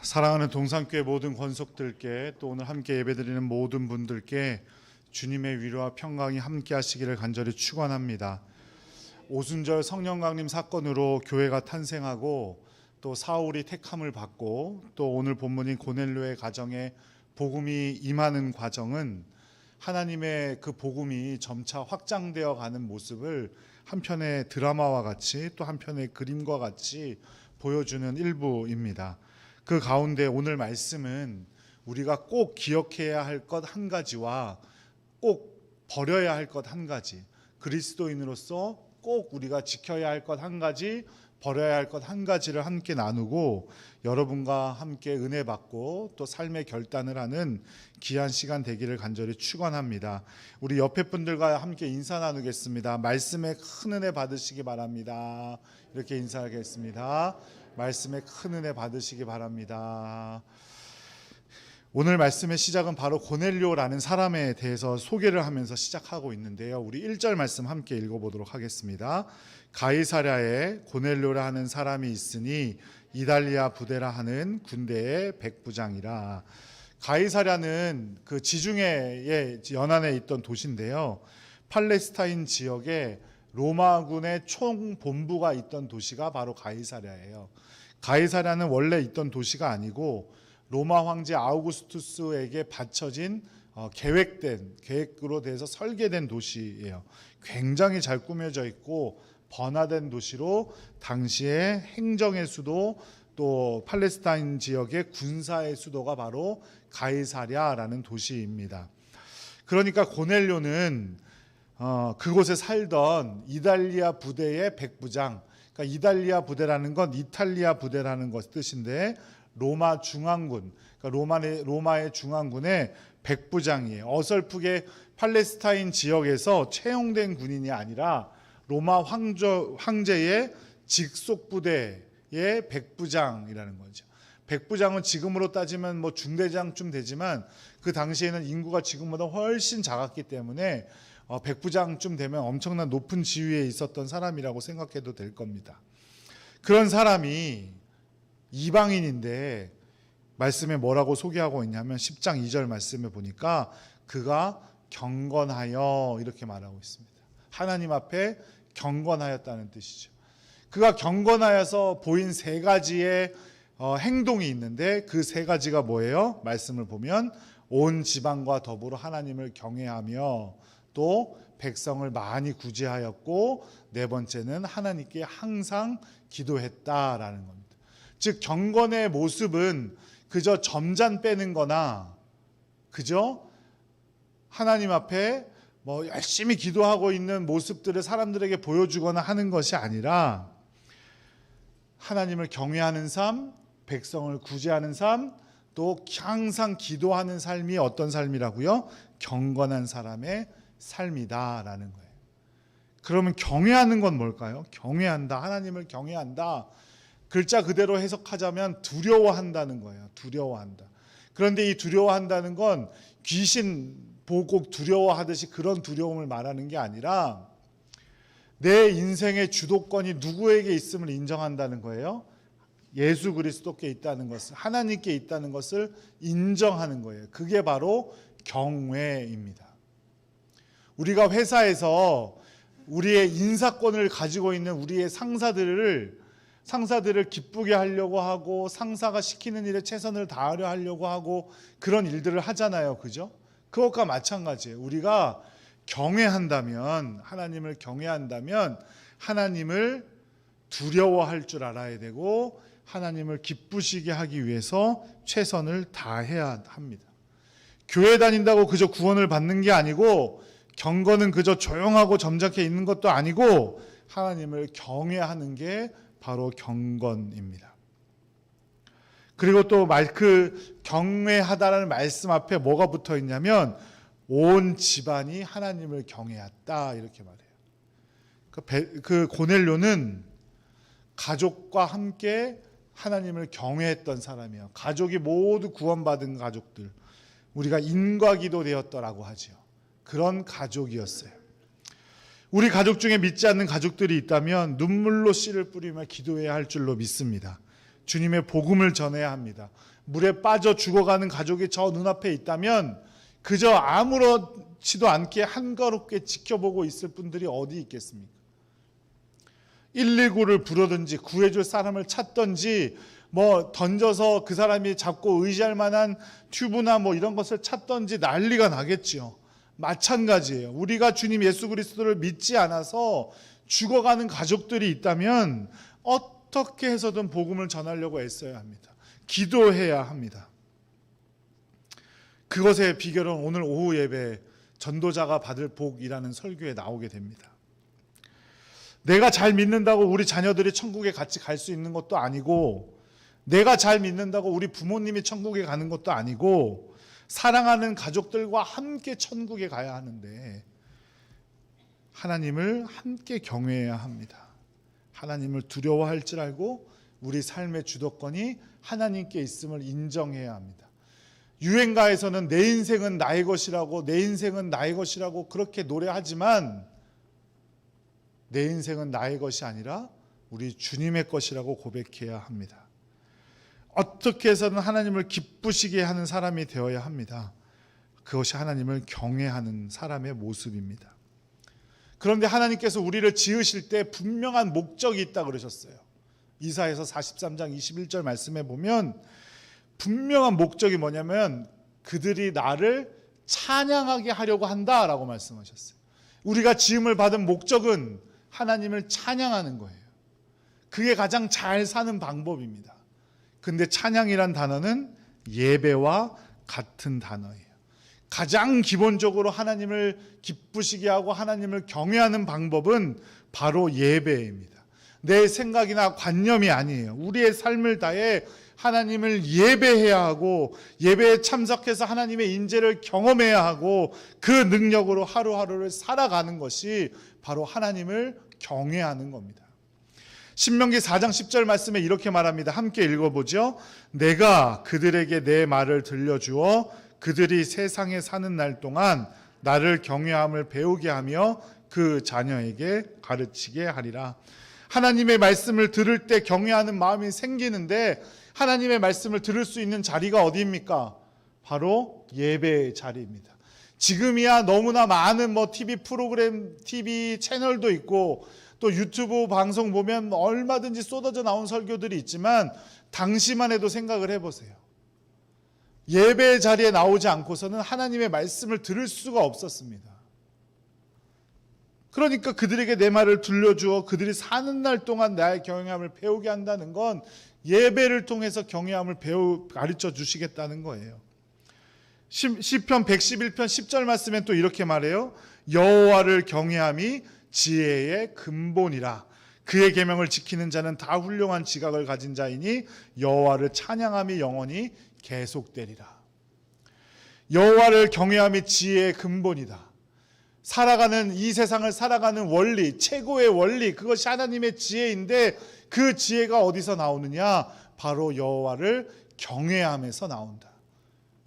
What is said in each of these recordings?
사랑하는 동산교회 모든 권속들께 또 오늘 함께 예배드리는 모든 분들께 주님의 위로와 평강이 함께 하시기를 간절히 축원합니다. 오순절 성령 강림 사건으로 교회가 탄생하고 또 사울이 택함을 받고 또 오늘 본문인 고넬료의 가정에 복음이 임하는 과정은 하나님의 그 복음이 점차 확장되어 가는 모습을 한편의 드라마와 같이 또 한편의 그림과 같이 보여주는 일부입니다. 그 가운데 오늘 말씀은 우리가 꼭 기억해야 할 것 한 가지와 꼭 버려야 할 것 한 가지, 그리스도인으로서 꼭 우리가 지켜야 할 것 한 가지, 버려야 할 것 한 가지를 함께 나누고 여러분과 함께 은혜 받고 또 삶의 결단을 하는 귀한 시간 되기를 간절히 축원합니다. 우리 옆에 분들과 함께 인사 나누겠습니다. 말씀에 큰 은혜 받으시기 바랍니다. 이렇게 인사하겠습니다. 말씀에 큰 은혜 받으시기 바랍니다. 오늘 말씀의 시작은 바로 고넬료라는 사람에 대해서 소개를 하면서 시작하고 있는데요. 우리 1절 말씀 함께 읽어보도록 하겠습니다. 가이사랴에 고넬료라 하는 사람이 있으니 이달리아 부대라 하는 군대의 백부장이라. 가이사랴는 그 지중해의 연안에 있던 도시인데요. 팔레스타인 지역에 로마군의 총본부가 있던 도시가 바로 가이사랴예요. 가이사랴는 원래 있던 도시가 아니고 로마 황제 아우구스투스에게 바쳐진 계획으로 돼서 설계된 도시예요. 굉장히 잘 꾸며져 있고 번화된 도시로 당시의 행정의 수도 또 팔레스타인 지역의 군사의 수도가 바로 가이사랴라는 도시입니다. 그러니까 고넬료는 그곳에 살던 이달리아 부대의 백부장, 그러니까 이달리아 부대라는 건 이탈리아 부대라는 것 뜻인데 로마 중앙군, 그러니까 로마의 중앙군의 백부장이에요. 어설프게 팔레스타인 지역에서 채용된 군인이 아니라 로마 황제의 직속 부대의 백부장이라는 거죠. 백부장은 지금으로 따지면 뭐 중대장쯤 되지만 그 당시에는 인구가 지금보다 훨씬 작았기 때문에 백부장쯤 되면 엄청난 높은 지위에 있었던 사람이라고 생각해도 될 겁니다. 그런 사람이 이방인인데 말씀에 뭐라고 소개하고 있냐면 10장 2절 말씀에 보니까 그가 경건하여 이렇게 말하고 있습니다. 하나님 앞에 경건하였다는 뜻이죠. 그가 경건하여서 보인 세 가지의 행동이 있는데 그 세 가지가 뭐예요? 말씀을 보면 온 지방과 더불어 하나님을 경외하며 또 백성을 많이 구제하였고 네 번째는 하나님께 항상 기도했다라는 겁니다. 즉 경건의 모습은 그저 점잔 빼는 거나 그저 하나님 앞에 뭐 열심히 기도하고 있는 모습들을 사람들에게 보여주거나 하는 것이 아니라 하나님을 경외하는 삶, 백성을 구제하는 삶, 또 항상 기도하는 삶이 어떤 삶이라고요? 경건한 사람의 삶이다라는 거예요. 그러면 경외하는 건 뭘까요? 경외한다, 하나님을 경외한다. 글자 그대로 해석하자면 두려워한다는 거예요. 두려워한다. 그런데 이 두려워한다는 건 귀신 보고 두려워하듯이 그런 두려움을 말하는 게 아니라 내 인생의 주도권이 누구에게 있음을 인정한다는 거예요. 예수 그리스도께 있다는 것을, 하나님께 있다는 것을 인정하는 거예요. 그게 바로 경외입니다. 우리가 회사에서 우리의 인사권을 가지고 있는 우리의 상사들을 기쁘게 하려고 하고 상사가 시키는 일에 최선을 다하려 하려고 하고 그런 일들을 하잖아요. 그죠? 그것과 마찬가지예요. 우리가 경외한다면, 하나님을 경외한다면 하나님을 두려워할 줄 알아야 되고 하나님을 기쁘시게 하기 위해서 최선을 다해야 합니다. 교회 다닌다고 그저 구원을 받는 게 아니고 경건은 그저 조용하고 점잖게 있는 것도 아니고 하나님을 경외하는 게 바로 경건입니다. 그리고 또 그 경외하다라는 말씀 앞에 뭐가 붙어 있냐면 온 집안이 하나님을 경외했다 이렇게 말해요. 그 고넬료는 가족과 함께 하나님을 경외했던 사람이에요. 가족이 모두 구원받은 가족들, 우리가 인과기도 되었더라고 하죠. 그런 가족이었어요. 우리 가족 중에 믿지 않는 가족들이 있다면 눈물로 씨를 뿌리며 기도해야 할 줄로 믿습니다. 주님의 복음을 전해야 합니다. 물에 빠져 죽어가는 가족이 저 눈앞에 있다면 그저 아무렇지도 않게 한가롭게 지켜보고 있을 분들이 어디 있겠습니까? 119를 부르든지 구해줄 사람을 찾든지 던져서 그 사람이 잡고 의지할 만한 튜브나 이런 것을 찾든지 난리가 나겠지요. 마찬가지예요. 우리가 주님 예수 그리스도를 믿지 않아서 죽어가는 가족들이 있다면 어떻게 해서든 복음을 전하려고 애써야 합니다. 기도해야 합니다. 그것의 비결은 오늘 오후 예배 전도자가 받을 복이라는 설교에 나오게 됩니다. 내가 잘 믿는다고 우리 자녀들이 천국에 같이 갈 수 있는 것도 아니고, 내가 잘 믿는다고 우리 부모님이 천국에 가는 것도 아니고, 사랑하는 가족들과 함께 천국에 가야 하는데 하나님을 함께 경외해야 합니다. 하나님을 두려워할 줄 알고 우리 삶의 주도권이 하나님께 있음을 인정해야 합니다. 유행가에서는 내 인생은 나의 것이라고, 내 인생은 나의 것이라고 그렇게 노래하지만 내 인생은 나의 것이 아니라 우리 주님의 것이라고 고백해야 합니다. 어떻게 해서든 하나님을 기쁘시게 하는 사람이 되어야 합니다. 그것이 하나님을 경외하는 사람의 모습입니다. 그런데 하나님께서 우리를 지으실 때 분명한 목적이 있다 그러셨어요. 이사야서 43장 21절 말씀에 보면 분명한 목적이 뭐냐면 그들이 나를 찬양하게 하려고 한다라고 말씀하셨어요. 우리가 지음을 받은 목적은 하나님을 찬양하는 거예요. 그게 가장 잘 사는 방법입니다. 근데 찬양이란 단어는 예배와 같은 단어예요. 가장 기본적으로 하나님을 기쁘시게 하고 하나님을 경외하는 방법은 바로 예배입니다. 내 생각이나 관념이 아니에요. 우리의 삶을 다해 하나님을 예배해야 하고, 예배에 참석해서 하나님의 인재를 경험해야 하고, 그 능력으로 하루하루를 살아가는 것이 바로 하나님을 경외하는 겁니다. 신명기 4장 10절 말씀에 이렇게 말합니다. 함께 읽어보죠. 내가 그들에게 내 말을 들려주어 그들이 세상에 사는 날 동안 나를 경외함을 배우게 하며 그 자녀에게 가르치게 하리라. 하나님의 말씀을 들을 때 경외하는 마음이 생기는데, 하나님의 말씀을 들을 수 있는 자리가 어디입니까? 바로 예배의 자리입니다. 지금이야 너무나 많은 TV 프로그램, TV 채널도 있고 또 유튜브 방송 보면 얼마든지 쏟아져 나온 설교들이 있지만, 당시만 해도 생각을 해보세요. 예배의 자리에 나오지 않고서는 하나님의 말씀을 들을 수가 없었습니다. 그러니까 그들에게 내 말을 들려주어 그들이 사는 날 동안 나의 경외함을 배우게 한다는 건 예배를 통해서 경외함을 가르쳐 주시겠다는 거예요. 시편 111편 10절 말씀엔 또 이렇게 말해요. 여호와를 경외함이 지혜의 근본이라. 그의 계명을 지키는 자는 다 훌륭한 지각을 가진 자이니 여호와를 찬양함이 영원히 계속되리라. 여호와를 경외함이 지혜의 근본이다. 살아가는 이 세상을 살아가는 원리, 최고의 원리, 그것이 하나님의 지혜인데 그 지혜가 어디서 나오느냐? 바로 여호와를 경외함에서 나온다.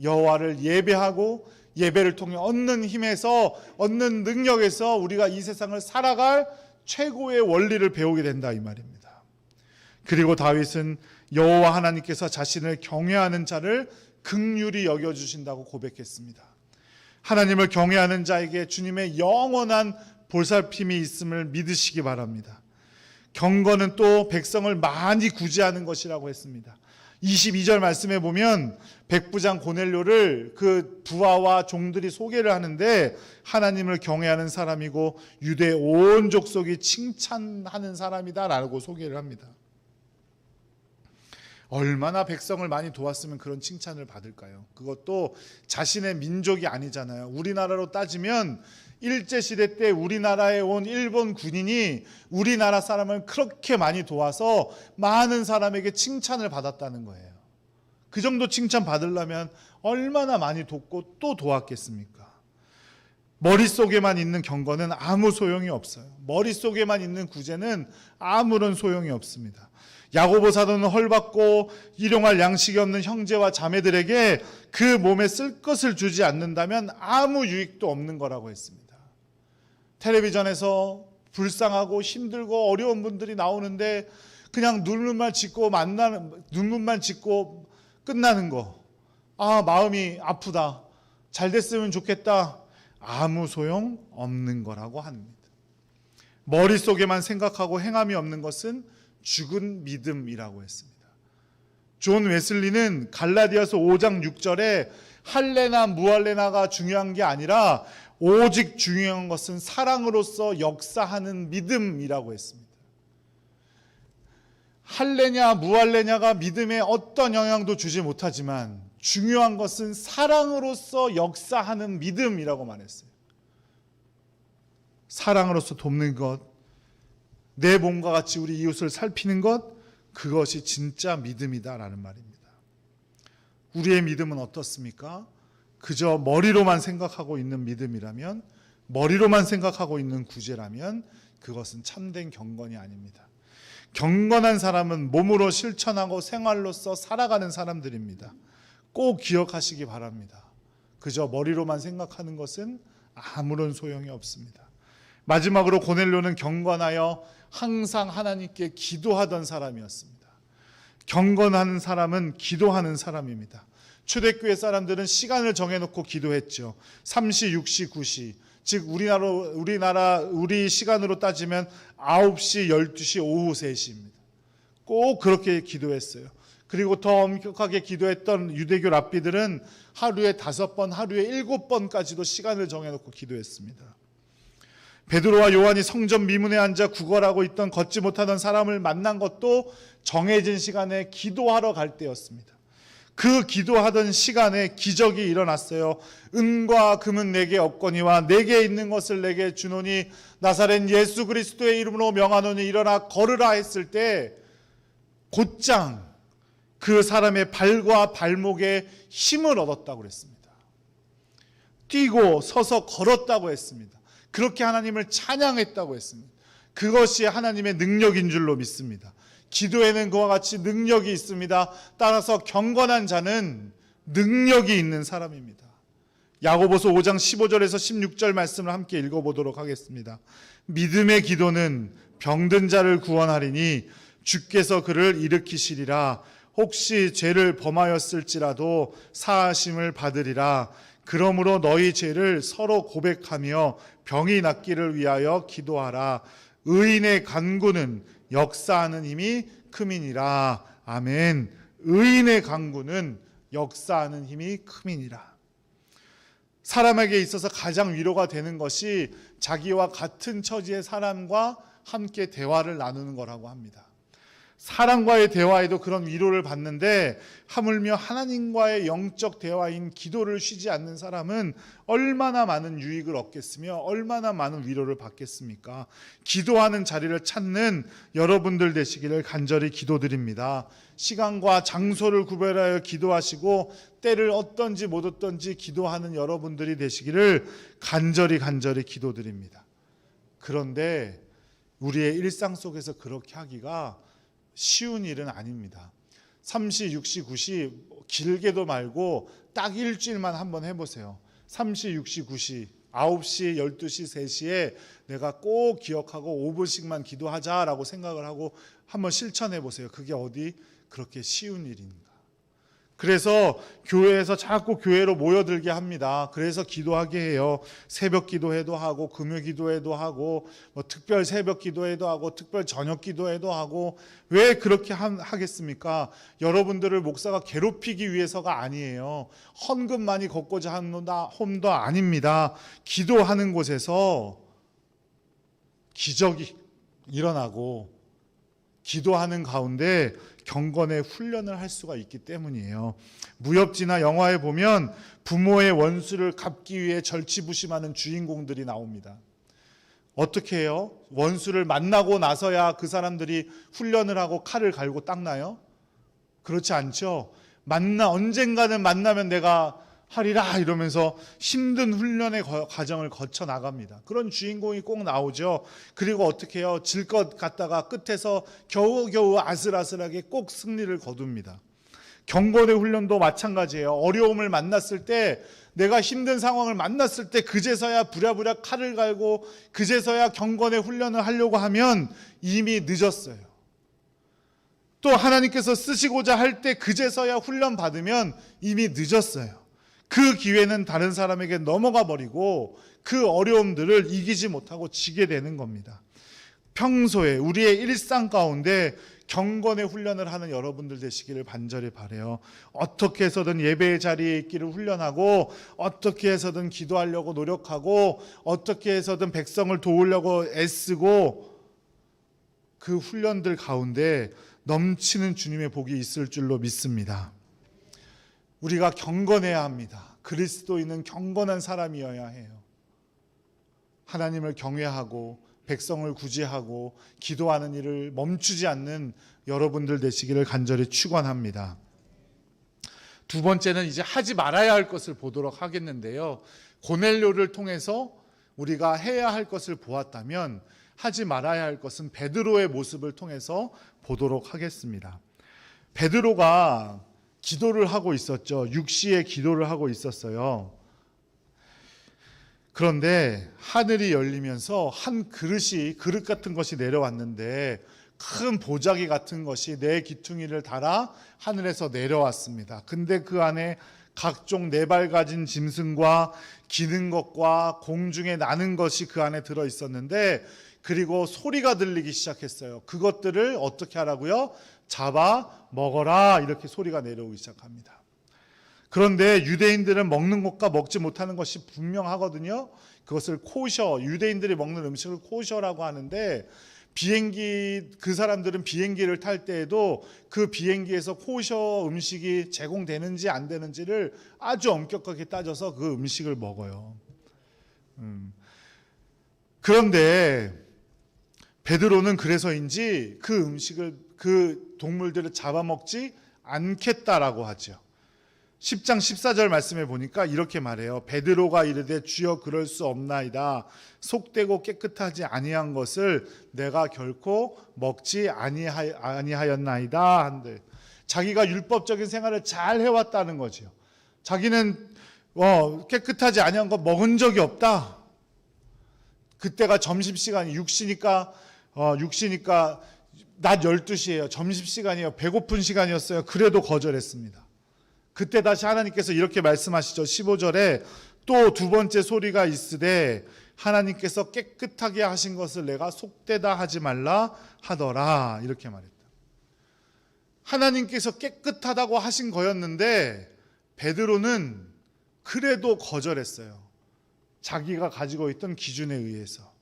여호와를 예배하고 예배를 통해 얻는 힘에서, 얻는 능력에서 우리가 이 세상을 살아갈 최고의 원리를 배우게 된다 이 말입니다. 그리고 다윗은 여호와 하나님께서 자신을 경외하는 자를 긍휼히 여겨주신다고 고백했습니다. 하나님을 경외하는 자에게 주님의 영원한 보살핌이 있음을 믿으시기 바랍니다. 경건은 또 백성을 많이 구제하는 것이라고 했습니다. 22절 말씀에 보면 백부장 고넬료를 그 부하와 종들이 소개를 하는데 하나님을 경외하는 사람이고 유대 온 족속이 칭찬하는 사람이다라고 소개를 합니다. 얼마나 백성을 많이 도왔으면 그런 칭찬을 받을까요? 그것도 자신의 민족이 아니잖아요. 우리나라로 따지면 일제시대 때 우리나라에 온 일본 군인이 우리나라 사람을 그렇게 많이 도와서 많은 사람에게 칭찬을 받았다는 거예요. 그 정도 칭찬 받으려면 얼마나 많이 돕고 또 도왔겠습니까? 머릿속에만 있는 경건은 아무 소용이 없어요. 머릿속에만 있는 구제는 아무런 소용이 없습니다. 야고보 사도는 헐받고 일용할 양식이 없는 형제와 자매들에게 그 몸에 쓸 것을 주지 않는다면 아무 유익도 없는 거라고 했습니다. 텔레비전에서 불쌍하고 힘들고 어려운 분들이 나오는데 그냥 눈물만 짓고 끝나는 거. 아, 마음이 아프다. 잘 됐으면 좋겠다. 아무 소용 없는 거라고 합니다. 머릿속에만 생각하고 행함이 없는 것은 죽은 믿음이라고 했습니다. 존 웨슬리는 갈라디아서 5장 6절에 할례나 무할례나가 중요한 게 아니라 오직 중요한 것은 사랑으로서 역사하는 믿음이라고 했습니다. 할례냐 무할례냐가 믿음에 어떤 영향도 주지 못하지만 중요한 것은 사랑으로서 역사하는 믿음이라고 말했어요. 사랑으로서 돕는 것, 내 몸과 같이 우리 이웃을 살피는 것, 그것이 진짜 믿음이다라는 말입니다. 우리의 믿음은 어떻습니까? 그저 머리로만 생각하고 있는 믿음이라면, 머리로만 생각하고 있는 구제라면 그것은 참된 경건이 아닙니다. 경건한 사람은 몸으로 실천하고 생활로서 살아가는 사람들입니다. 꼭 기억하시기 바랍니다. 그저 머리로만 생각하는 것은 아무런 소용이 없습니다. 마지막으로 고넬료는 경건하여 항상 하나님께 기도하던 사람이었습니다. 경건한 사람은 기도하는 사람입니다. 초대교회 사람들은 시간을 정해놓고 기도했죠. 3시, 6시, 9시. 즉 우리 시간으로 따지면 9시, 12시, 오후 3시입니다. 꼭 그렇게 기도했어요. 그리고 더 엄격하게 기도했던 유대교 랍비들은 하루에 5번, 하루에 7번까지도 시간을 정해놓고 기도했습니다. 베드로와 요한이 성전 미문에 앉아 구걸하고 있던 걷지 못하던 사람을 만난 것도 정해진 시간에 기도하러 갈 때였습니다. 그 기도하던 시간에 기적이 일어났어요. 은과 금은 내게 없거니와 내게 있는 것을 내게 주노니 나사렛 예수 그리스도의 이름으로 명하노니 일어나 걸으라 했을 때 곧장 그 사람의 발과 발목에 힘을 얻었다고 그랬습니다. 뛰고 서서 걸었다고 했습니다. 그렇게 하나님을 찬양했다고 했습니다. 그것이 하나님의 능력인 줄로 믿습니다. 기도에는 그와 같이 능력이 있습니다. 따라서 경건한 자는 능력이 있는 사람입니다. 야고보서 5장 15절에서 16절 말씀을 함께 읽어보도록 하겠습니다. 믿음의 기도는 병든 자를 구원하리니 주께서 그를 일으키시리라. 혹시 죄를 범하였을지라도 사하심을 받으리라. 그러므로 너희 죄를 서로 고백하며 병이 낫기를 위하여 기도하라. 의인의 간구는 역사하는 힘이 큼이니라. 아멘. 의인의 간구는 역사하는 힘이 큼이니라. 사람에게 있어서 가장 위로가 되는 것이 자기와 같은 처지의 사람과 함께 대화를 나누는 거라고 합니다. 사람과의 대화에도 그런 위로를 받는데 하물며 하나님과의 영적 대화인 기도를 쉬지 않는 사람은 얼마나 많은 유익을 얻겠으며 얼마나 많은 위로를 받겠습니까? 기도하는 자리를 찾는 여러분들 되시기를 간절히 기도드립니다. 시간과 장소를 구별하여 기도하시고 때를 얻든지 못 얻든지 기도하는 여러분들이 되시기를 간절히 기도드립니다. 그런데 우리의 일상 속에서 그렇게 하기가 쉬운 일은 아닙니다. 3시, 6시, 9시 길게도 말고 딱 일주일만 한번 해보세요. 3시, 6시, 9시, 9시, 12시, 3시에 내가 꼭 기억하고 5분씩만 기도하자라고 생각을 하고 한번 실천해 보세요. 그게 어디 그렇게 쉬운 일인가. 그래서 교회에서 자꾸 교회로 모여들게 합니다. 그래서 기도하게 해요. 새벽 기도회도 하고 금요 기도회도 하고 특별 새벽 기도회도 하고 특별 저녁 기도회도 하고 왜 그렇게 하겠습니까? 여러분들을 목사가 괴롭히기 위해서가 아니에요. 헌금 많이 걷고자 하는 홈도 아닙니다. 기도하는 곳에서 기적이 일어나고 기도하는 가운데 경건의 훈련을 할 수가 있기 때문이에요. 무협지나 영화에 보면 부모의 원수를 갚기 위해 절치부심하는 주인공들이 나옵니다. 어떻게 해요? 원수를 만나고 나서야 그 사람들이 훈련을 하고 칼을 갈고 닦나요? 그렇지 않죠. 언젠가는 만나면 내가 하리라 이러면서 힘든 훈련의 과정을 거쳐 나갑니다. 그런 주인공이 꼭 나오죠. 그리고 어떻게 해요? 질 것 같다가 끝에서 겨우겨우 아슬아슬하게 꼭 승리를 거둡니다. 경건의 훈련도 마찬가지예요. 어려움을 만났을 때, 내가 힘든 상황을 만났을 때 그제서야 부랴부랴 칼을 갈고 그제서야 경건의 훈련을 하려고 하면 이미 늦었어요. 또 하나님께서 쓰시고자 할 때 그제서야 훈련 받으면 이미 늦었어요. 그 기회는 다른 사람에게 넘어가 버리고 그 어려움들을 이기지 못하고 지게 되는 겁니다. 평소에 우리의 일상 가운데 경건의 훈련을 하는 여러분들 되시기를 간절히 바라요. 어떻게 해서든 예배의 자리에 있기를 훈련하고, 어떻게 해서든 기도하려고 노력하고, 어떻게 해서든 백성을 도우려고 애쓰고, 그 훈련들 가운데 넘치는 주님의 복이 있을 줄로 믿습니다. 우리가 경건해야 합니다. 그리스도인은 경건한 사람이어야 해요. 하나님을 경외하고 백성을 구제하고 기도하는 일을 멈추지 않는 여러분들 되시기를 간절히 축원합니다. 두 번째는 이제 하지 말아야 할 것을 보도록 하겠는데요. 고넬료를 통해서 우리가 해야 할 것을 보았다면 하지 말아야 할 것은 베드로의 모습을 통해서 보도록 하겠습니다. 베드로가 기도를 하고 있었죠. 육시의 기도를 하고 있었어요. 그런데 하늘이 열리면서 한 그릇 같은 것이 내려왔는데 큰 보자기 같은 것이 내 기퉁이를 달아 하늘에서 내려왔습니다. 근데 그 안에 각종 네 발 가진 짐승과 기는 것과 공중에 나는 것이 그 안에 들어 있었는데, 그리고 소리가 들리기 시작했어요. 그것들을 어떻게 하라고요? 잡아 먹어라, 이렇게 소리가 내려오기 시작합니다. 그런데 유대인들은 먹는 것과 먹지 못하는 것이 분명하거든요. 그것을 코셔, 유대인들이 먹는 음식을 코셔라고 하는데, 그 사람들은 비행기를 탈 때에도 그 비행기에서 코셔 음식이 제공되는지 안 되는지를 아주 엄격하게 따져서 그 음식을 먹어요. 그런데 베드로는 그래서인지 그 음식을, 그 동물들을 잡아먹지 않겠다라고 하죠. 10장 14절 말씀에 보니까 이렇게 말해요. 베드로가 이르되 주여 그럴 수 없나이다. 속되고 깨끗하지 아니한 것을 내가 결코 먹지 아니하였나이다 한데, 자기가 율법적인 생활을 잘 해왔다는 거죠. 자기는 깨끗하지 아니한 거 먹은 적이 없다. 그때가 점심시간이 육시니까 낮 12시예요. 점심시간이에요. 배고픈 시간이었어요. 그래도 거절했습니다. 그때 다시 하나님께서 이렇게 말씀하시죠. 15절에 또 두 번째 소리가 있으되 하나님께서 깨끗하게 하신 것을 내가 속되다 하지 말라 하더라, 이렇게 말했다. 하나님께서 깨끗하다고 하신 거였는데 베드로는 그래도 거절했어요. 자기가 가지고 있던 기준에 의해서.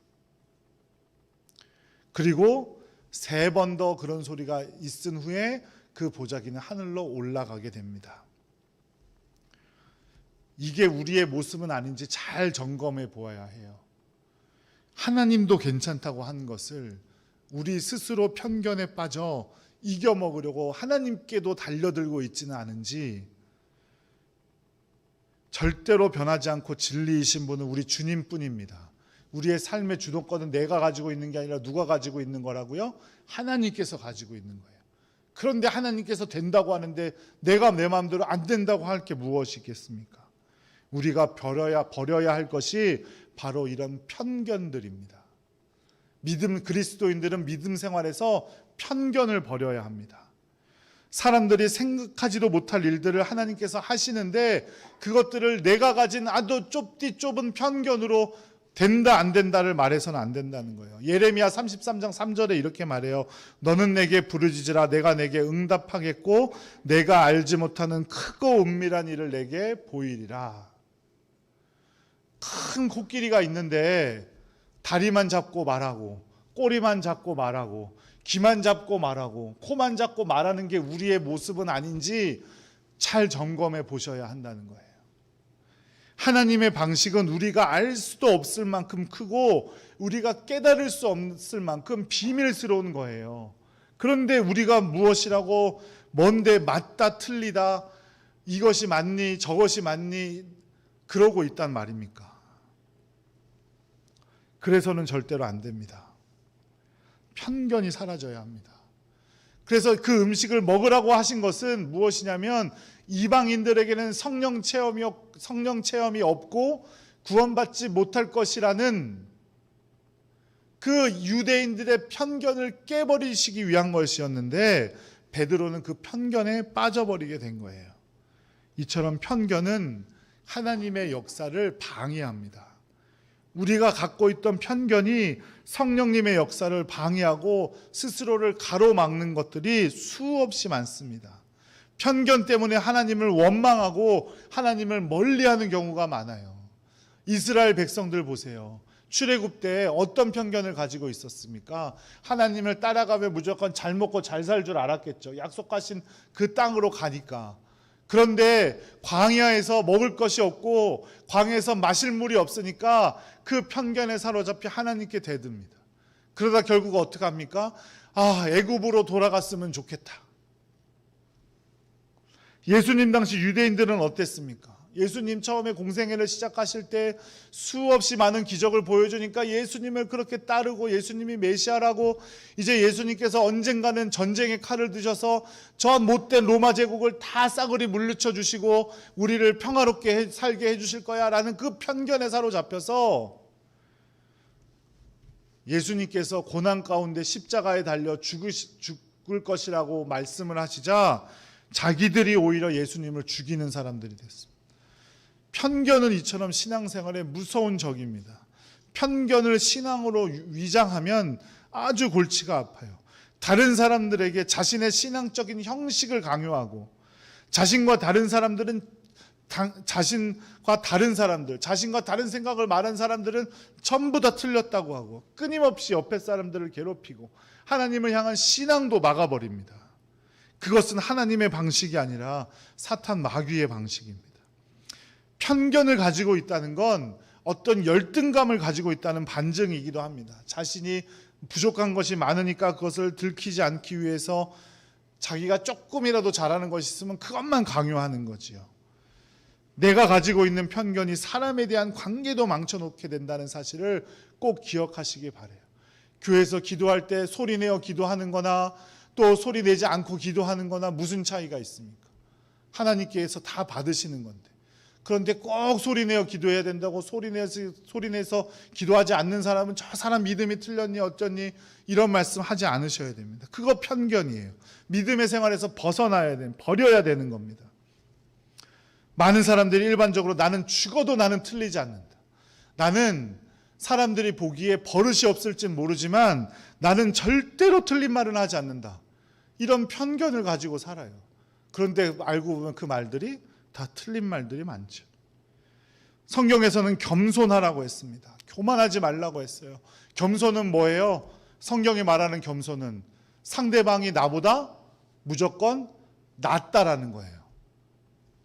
그리고 3번 더 그런 소리가 있은 후에 그 보자기는 하늘로 올라가게 됩니다. 이게 우리의 모습은 아닌지 잘 점검해 보아야 해요. 하나님도 괜찮다고 한 것을 우리 스스로 편견에 빠져 이겨먹으려고 하나님께도 달려들고 있지는 않은지. 절대로 변하지 않고 진리이신 분은 우리 주님뿐입니다. 우리의 삶의 주도권은 내가 가지고 있는 게 아니라 누가 가지고 있는 거라고요? 하나님께서 가지고 있는 거예요. 그런데 하나님께서 된다고 하는데 내가 내 마음대로 안 된다고 할 게 무엇이 있겠습니까? 우리가 버려야 할 것이 바로 이런 편견들입니다. 그리스도인들은 믿음 생활에서 편견을 버려야 합니다. 사람들이 생각하지도 못할 일들을 하나님께서 하시는데 그것들을 내가 가진 아주 좁은 편견으로 된다 안 된다를 말해서는 안 된다는 거예요. 예레미야 33장 3절에 이렇게 말해요. 너는 내게 부르짖으라 내가 내게 응답하겠고 내가 알지 못하는 크고 은밀한 일을 내게 보이리라. 큰 코끼리가 있는데 다리만 잡고 말하고 꼬리만 잡고 말하고 귀만 잡고 말하고 코만 잡고 말하는 게 우리의 모습은 아닌지 잘 점검해 보셔야 한다는 거예요. 하나님의 방식은 우리가 알 수도 없을 만큼 크고 우리가 깨달을 수 없을 만큼 비밀스러운 거예요. 그런데 우리가 무엇이라고 뭔데 맞다 틀리다 이것이 맞니 저것이 맞니 그러고 있단 말입니까? 그래서는 절대로 안 됩니다. 편견이 사라져야 합니다. 그래서 그 음식을 먹으라고 하신 것은 무엇이냐면 이방인들에게는 성령 체험이 없고 구원받지 못할 것이라는 그 유대인들의 편견을 깨버리시기 위한 것이었는데 베드로는 그 편견에 빠져버리게 된 거예요. 이처럼 편견은 하나님의 역사를 방해합니다. 우리가 갖고 있던 편견이 성령님의 역사를 방해하고 스스로를 가로막는 것들이 수없이 많습니다. 편견 때문에 하나님을 원망하고 하나님을 멀리하는 경우가 많아요. 이스라엘 백성들 보세요. 출애굽 때 어떤 편견을 가지고 있었습니까? 하나님을 따라가면 무조건 잘 먹고 잘 살 줄 알았겠죠. 약속하신 그 땅으로 가니까. 그런데 광야에서 먹을 것이 없고 광야에서 마실 물이 없으니까 그 편견에 사로잡혀 하나님께 대듭니다. 그러다 결국 어떻게 합니까? 애굽으로 돌아갔으면 좋겠다. 예수님 당시 유대인들은 어땠습니까? 예수님 처음에 공생애를 시작하실 때 수없이 많은 기적을 보여주니까 예수님을 그렇게 따르고 예수님이 메시아라고, 이제 예수님께서 언젠가는 전쟁의 칼을 드셔서 저 못된 로마 제국을 다 싸그리 물리쳐 주시고 우리를 평화롭게 살게 해주실 거야 라는 그 편견에 사로잡혀서 예수님께서 고난 가운데 십자가에 달려 죽을 것이라고 말씀을 하시자 자기들이 오히려 예수님을 죽이는 사람들이 됐습니다. 편견은 이처럼 신앙생활의 무서운 적입니다. 편견을 신앙으로 위장하면 아주 골치가 아파요. 다른 사람들에게 자신의 신앙적인 형식을 강요하고 자신과 다른 생각을 말한 사람들은 전부 다 틀렸다고 하고 끊임없이 옆에 사람들을 괴롭히고 하나님을 향한 신앙도 막아버립니다. 그것은 하나님의 방식이 아니라 사탄 마귀의 방식입니다. 편견을 가지고 있다는 건 어떤 열등감을 가지고 있다는 반증이기도 합니다. 자신이 부족한 것이 많으니까 그것을 들키지 않기 위해서 자기가 조금이라도 잘하는 것이 있으면 그것만 강요하는 거지요. 내가 가지고 있는 편견이 사람에 대한 관계도 망쳐놓게 된다는 사실을 꼭 기억하시기 바라요. 교회에서 기도할 때 소리내어 기도하는 거나 또 소리내지 않고 기도하는 거나 무슨 차이가 있습니까? 하나님께서 다 받으시는 건데. 그런데 꼭 소리내어 기도해야 된다고 소리내서 기도하지 않는 사람은 저 사람 믿음이 틀렸니 어쩌니 이런 말씀 하지 않으셔야 됩니다. 그거 편견이에요. 믿음의 생활에서 버려야 되는 겁니다. 많은 사람들이 일반적으로 나는 죽어도 나는 틀리지 않는다. 나는 사람들이 보기에 버릇이 없을진 모르지만 나는 절대로 틀린 말은 하지 않는다. 이런 편견을 가지고 살아요. 그런데 알고 보면 그 말들이 다 틀린 말들이 많죠. 성경에서는 겸손하라고 했습니다. 교만하지 말라고 했어요. 겸손은 뭐예요? 성경이 말하는 겸손은 상대방이 나보다 무조건 낫다라는 거예요.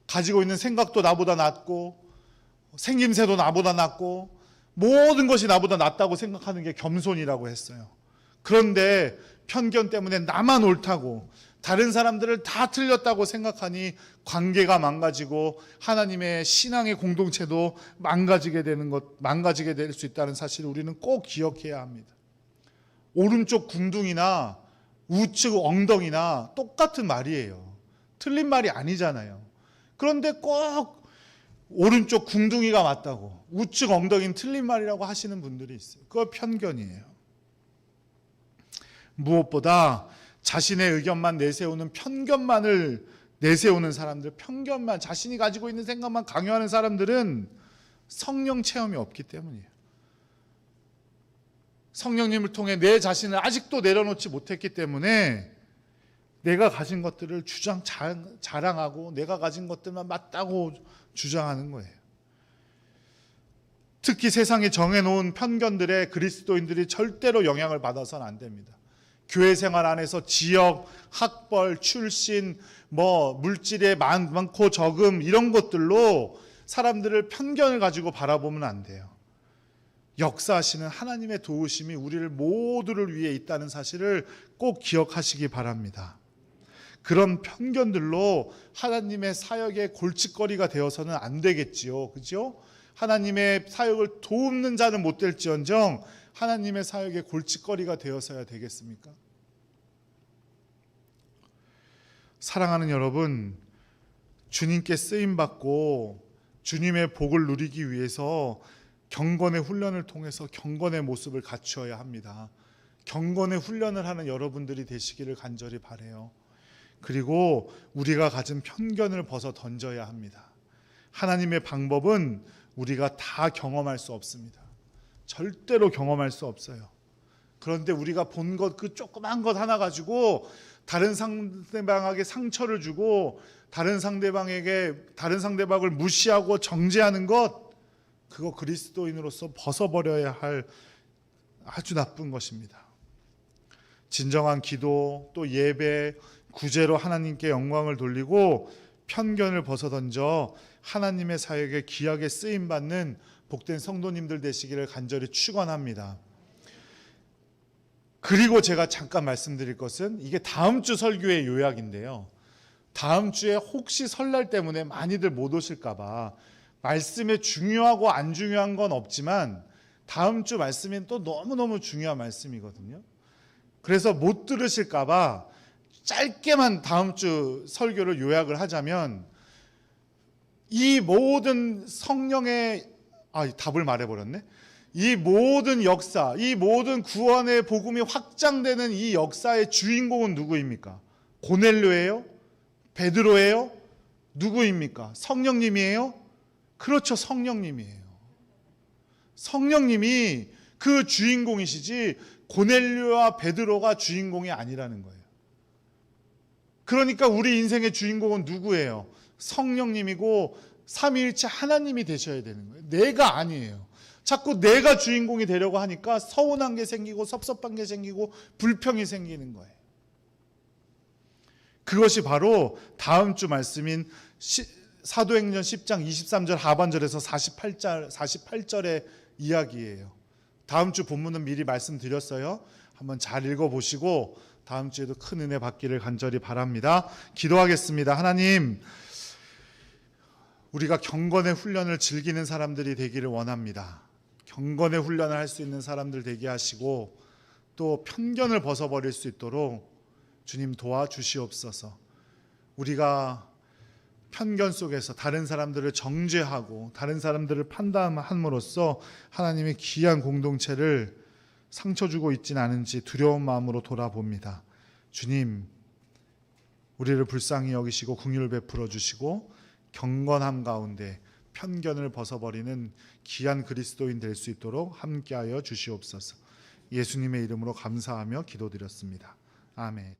가지고 있는 생각도 나보다 낫고 생김새도 나보다 낫고 모든 것이 나보다 낫다고 생각하는 게 겸손이라고 했어요. 그런데 편견 때문에 나만 옳다고 다른 사람들을 다 틀렸다고 생각하니 관계가 망가지고 하나님의 신앙의 공동체도 망가지게 될 수 있다는 사실을 우리는 꼭 기억해야 합니다. 오른쪽 궁둥이나 우측 엉덩이나 똑같은 말이에요. 틀린 말이 아니잖아요. 그런데 꼭 오른쪽 궁둥이가 맞다고 우측 엉덩이는 틀린 말이라고 하시는 분들이 있어요. 그거 편견이에요. 무엇보다 자신의 의견만 내세우는 편견만을 내세우는 사람들, 편견만 자신이 가지고 있는 생각만 강요하는 사람들은 성령 체험이 없기 때문이에요. 성령님을 통해 내 자신을 아직도 내려놓지 못했기 때문에 내가 가진 것들을 자랑하고 내가 가진 것들만 맞다고 주장하는 거예요. 특히 세상에 정해놓은 편견들에 그리스도인들이 절대로 영향을 받아서는 안 됩니다. 교회 생활 안에서 지역, 학벌, 출신, 물질의 많고 적음 이런 것들로 사람들을 편견을 가지고 바라보면 안 돼요. 역사하시는 하나님의 도우심이 우리를 모두를 위해 있다는 사실을 꼭 기억하시기 바랍니다. 그런 편견들로 하나님의 사역의 골칫거리가 되어서는 안 되겠지요. 그죠? 하나님의 사역을 돕는 자는 못 될지언정 하나님의 사역의 골칫거리가 되어서야 되겠습니까? 사랑하는 여러분, 주님께 쓰임받고 주님의 복을 누리기 위해서 경건의 훈련을 통해서 경건의 모습을 갖추어야 합니다. 경건의 훈련을 하는 여러분들이 되시기를 간절히 바라요. 그리고 우리가 가진 편견을 벗어 던져야 합니다. 하나님의 방법은 우리가 다 경험할 수 없습니다. 절대로 경험할 수 없어요. 그런데 우리가 본 것, 그 조그만 것 하나 가지고 다른 상대방에게 상처를 주고 다른 상대방을 무시하고 정죄하는 것, 그거 그리스도인으로서 벗어버려야 할 아주 나쁜 것입니다. 진정한 기도, 또 예배, 구제로 하나님께 영광을 돌리고 편견을 벗어던져 하나님의 사역에 귀하게 쓰임받는 복된 성도님들 되시기를 간절히 축원합니다. 그리고 제가 잠깐 말씀드릴 것은 이게 다음 주 설교의 요약인데요. 다음 주에 혹시 설날 때문에 많이들 못 오실까 봐 말씀에 중요하고 안 중요한 건 없지만 다음 주 말씀이 또 너무너무 중요한 말씀이거든요. 그래서 못 들으실까 봐 짧게만 다음 주 설교를 요약을 하자면, 이 모든 성령의 답을 말해버렸네. 이 모든 역사, 이 모든 구원의 복음이 확장되는 이 역사의 주인공은 누구입니까? 고넬료예요? 베드로예요? 누구입니까? 성령님이에요? 그렇죠, 성령님이에요. 성령님이 그 주인공이시지 고넬료와 베드로가 주인공이 아니라는 거예요. 그러니까 우리 인생의 주인공은 누구예요? 성령님이고 삼위일체 하나님이 되셔야 되는 거예요. 내가 아니에요. 자꾸 내가 주인공이 되려고 하니까 서운한 게 생기고 섭섭한 게 생기고 불평이 생기는 거예요. 그것이 바로 다음 주 말씀인 사도행전 10장 23절 하반절에서 48절의 이야기예요. 다음 주 본문은 미리 말씀드렸어요. 한번 잘 읽어보시고 다음 주에도 큰 은혜 받기를 간절히 바랍니다. 기도하겠습니다. 하나님, 우리가 경건의 훈련을 즐기는 사람들이 되기를 원합니다. 경건의 훈련을 할 수 있는 사람들 되게 하시고 또 편견을 벗어버릴 수 있도록 주님 도와주시옵소서. 우리가 편견 속에서 다른 사람들을 정죄하고 다른 사람들을 판단함으로써 하나님의 귀한 공동체를 상처 주고 있지는 않은지 두려운 마음으로 돌아봅니다. 주님, 우리를 불쌍히 여기시고 긍휼을 베풀어 주시고 경건함 가운데 편견을 벗어버리는 귀한 그리스도인 될 수 있도록 함께하여 주시옵소서. 예수님의 이름으로 감사하며 기도드렸습니다. 아멘.